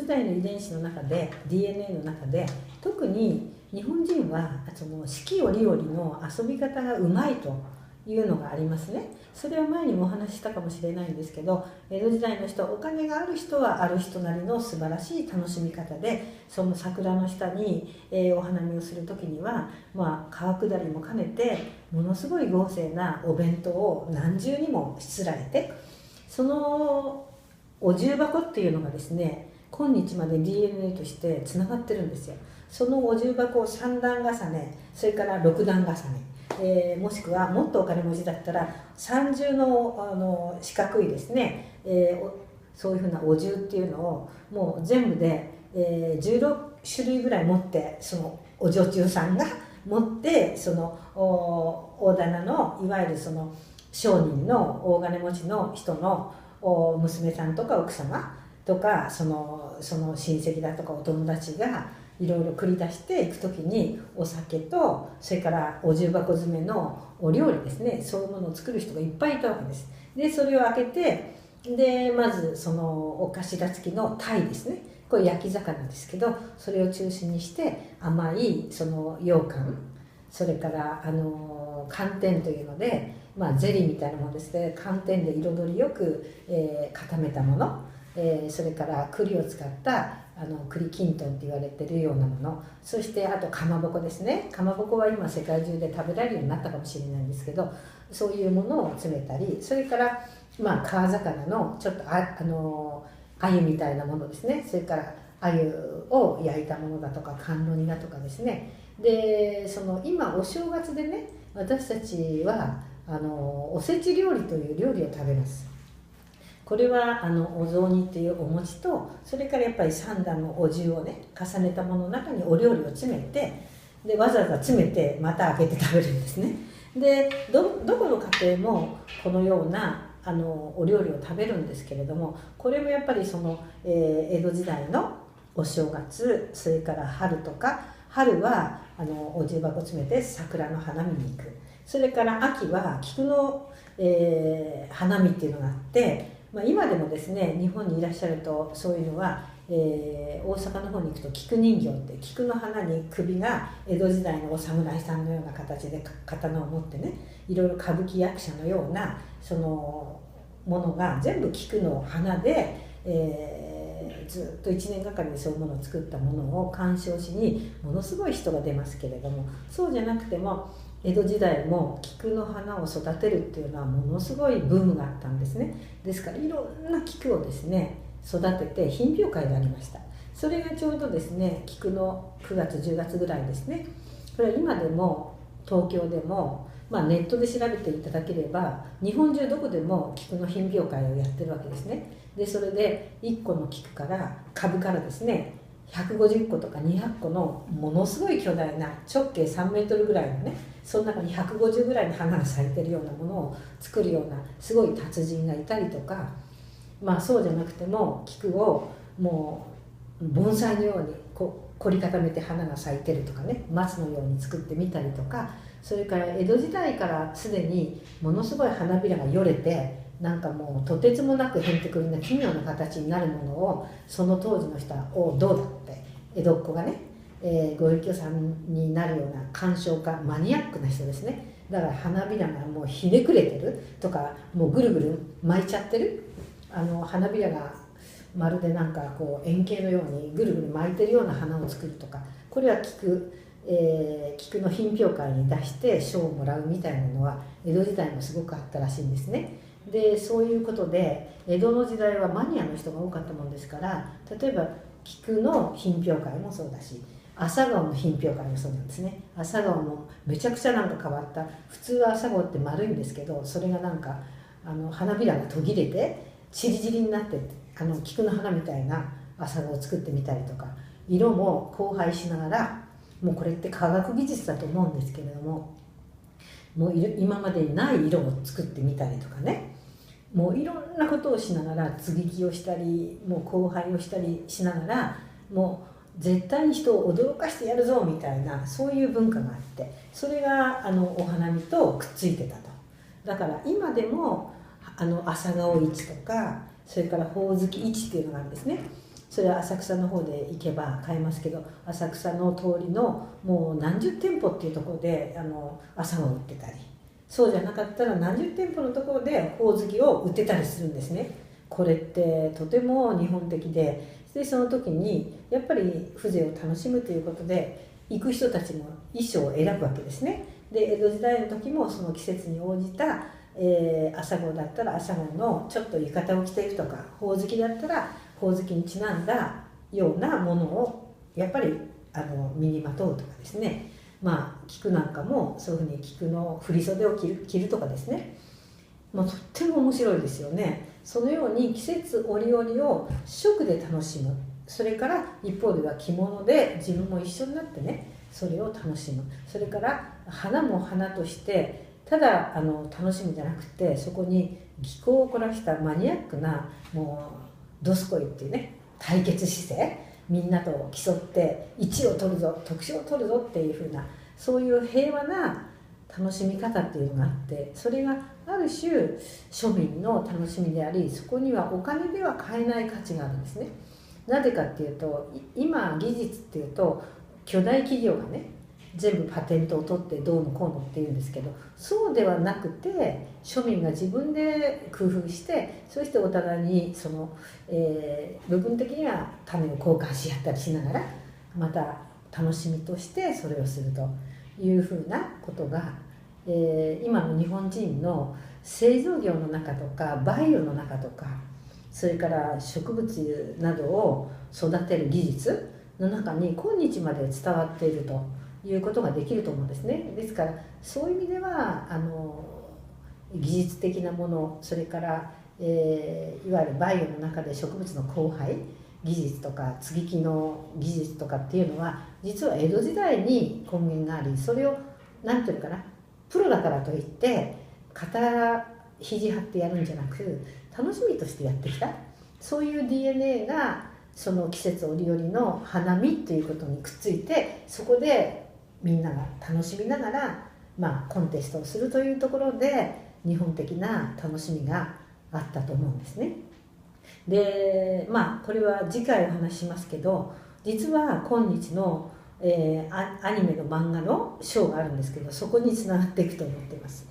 時代の遺伝子の中で DNA の中で特に日本人はその四季折々の遊び方がうまいというのがありますね。それは前にもお話ししたかもしれないんですけど、江戸時代の人、お金がある人はある人なりの素晴らしい楽しみ方で、その桜の下に、お花見をする時には、川下りも兼ねてものすごい豪勢なお弁当を何重にもしつらえて、そのお重箱っていうのがですね、今日まで DNA としてつながってるんですよ。そのお重箱を3段重ね、それから6段重ね、もしくはもっとお金持ちだったら三重の四角いですね、そういうふうなお重っていうのをもう全部で、16種類ぐらい持って、そのお女中さんが持って、その大棚のいわゆるその商人の大金持ちの人の娘さんとか奥様とかその親戚だとかお友達がいろいろ繰り出していくときに、お酒とそれからお重箱詰めのお料理ですね、そういうものを作る人がいっぱいいたわけです。でそれを開けて、でまずそのお頭付きの鯛ですね、これ焼き魚ですけど、それを中心にして甘いその羊羹、それから寒天というので、ゼリーみたいなものですね、寒天で彩りよく、固めたもの、それから栗を使った栗きんとんって言われてるようなもの、そしてあとかまぼこですね。かまぼこは今世界中で食べられるようになったかもしれないんですけど、そういうものを詰めたり、それから川魚のちょっと鮎みたいなものですね、それから鮎を焼いたものだとか甘露煮だとかですね。で今お正月でね、私たちはおせち料理という料理を食べます。これはお雑煮っていうお餅と、それからやっぱり3段のお重をね重ねたものの中にお料理を詰めて、でわざわざ詰めてまた開けて食べるんですね。でどこの家庭もこのようなお料理を食べるんですけれども、これもやっぱり江戸時代のお正月、それから春とか、春はお重箱詰めて桜の花見に行く、それから秋は菊の、花見っていうのがあって、今でもですね日本にいらっしゃるとそういうのは、大阪の方に行くと菊人形って、菊の花に首が江戸時代のお侍さんのような形で刀を持ってね、いろいろ歌舞伎役者のようなそのものが全部菊の花で、ずっと1年がかりでそういうものを作ったものを鑑賞しにものすごい人が出ますけれども、そうじゃなくても江戸時代も菊の花を育てるっていうのはものすごいブームがあったんですね。ですからいろんな菊をですね育てて品評会がありました。それがちょうどですね菊の9月10月ぐらいですね。これは今でも東京でも、ネットで調べていただければ日本中どこでも菊の品評会をやってるわけですね。でそれで1個の菊から株からですね150個とか200個のものすごい巨大な直径3メートルぐらいのね、その中に150ぐらいの花が咲いてるようなものを作るようなすごい達人がいたりとか、そうじゃなくても菊をもう盆栽のように凝り固めて花が咲いてるとかね、松のように作ってみたりとか、それから江戸時代からすでにものすごい花びらがよれて、なんかもうとてつもなくへんてくりな奇妙な形になるものをその当時の人は「おどうだ」って江戸っ子がね、ご隠居さんになるような鑑賞家マニアックな人ですね。だから花びらがもうひねくれてるとか、もうぐるぐる巻いちゃってる花びらがまるでなんかこう円形のようにぐるぐる巻いてるような花を作るとか、これは菊の品評会に出して賞をもらうみたいなのは江戸時代もすごくあったらしいんですね。でそういうことで江戸の時代はマニアの人が多かったもんですから、例えば菊の品評会もそうだし、朝顔の品評会もそうなんですね。朝顔もめちゃくちゃなんか変わった、普通は朝顔って丸いんですけど、それがなんか花びらが途切れてチリチリになって菊の花みたいな朝顔を作ってみたりとか、色も交配しながら、もうこれって科学技術だと思うんですけれども、もう今までにない色を作ってみたりとかね、もういろんなことをしながら接ぎ木をしたり、もう交配をしたりしながら、もう絶対に人を驚かしてやるぞみたいな、そういう文化があって、それがお花見とくっついてたと。だから今でも朝顔市とか、それからほおずき市っていうのがあるんですね。それは浅草の方で行けば買えますけど、浅草の通りのもう何十店舗っていうところで朝を売ってたり、そうじゃなかったら何十店舗のところでほおずきを売ってたりするんですね。これってとても日本的で、その時にやっぱり風情を楽しむということで行く人たちも衣装を選ぶわけですね。で江戸時代の時もその季節に応じた、朝顔だったら朝顔のちょっと浴衣を着ていくとか、ほおずきだったらほおずきにちなんだようなものをやっぱり身にまとうとかですね、菊なんかもそういうふうに菊の振袖を着るとかですね、とっても面白いですよね。そのように季節折々を食で楽しむ、それから一方では着物で自分も一緒になってねそれを楽しむ、それから花も花としてただ楽しむんじゃなくて、そこに技巧を凝らしたマニアックなもうどすこいっていうね対決姿勢、みんなと競って1を取るぞ特賞を取るぞっていう風なそういう平和な楽しみ方っていうのがあって、それがある種庶民の楽しみであり、そこにはお金では買えない価値があるんですね。なぜかっていうと、今技術っていうと巨大企業がね全部パテントを取ってどうのこうのっていうんですけど、そうではなくて庶民が自分で工夫して、そしてお互いにその、部分的には種を交換し合ったりしながらまた楽しみとしてそれをするというふうなことが、今の日本人の製造業の中とかバイオの中とか、それから植物などを育てる技術の中に今日まで伝わっているということができると思うんですね。ですからそういう意味では技術的なもの、それから、いわゆるバイオの中で植物の交配技術とか接ぎ木の技術とかっていうのは実は江戸時代に根源があり、それを何ていうかな、プロだからといって肩肘張ってやるんじゃなく楽しみとしてやってきた、そういう DNA がその季節折々の花見ということにくっついて、そこでみんなが楽しみながら、コンテストをするというところで日本的な楽しみがあったと思うんですね。でこれは次回お話ししますけど、実は今日の、アニメの漫画のショーがあるんですけど、そこにつながっていくと思っています。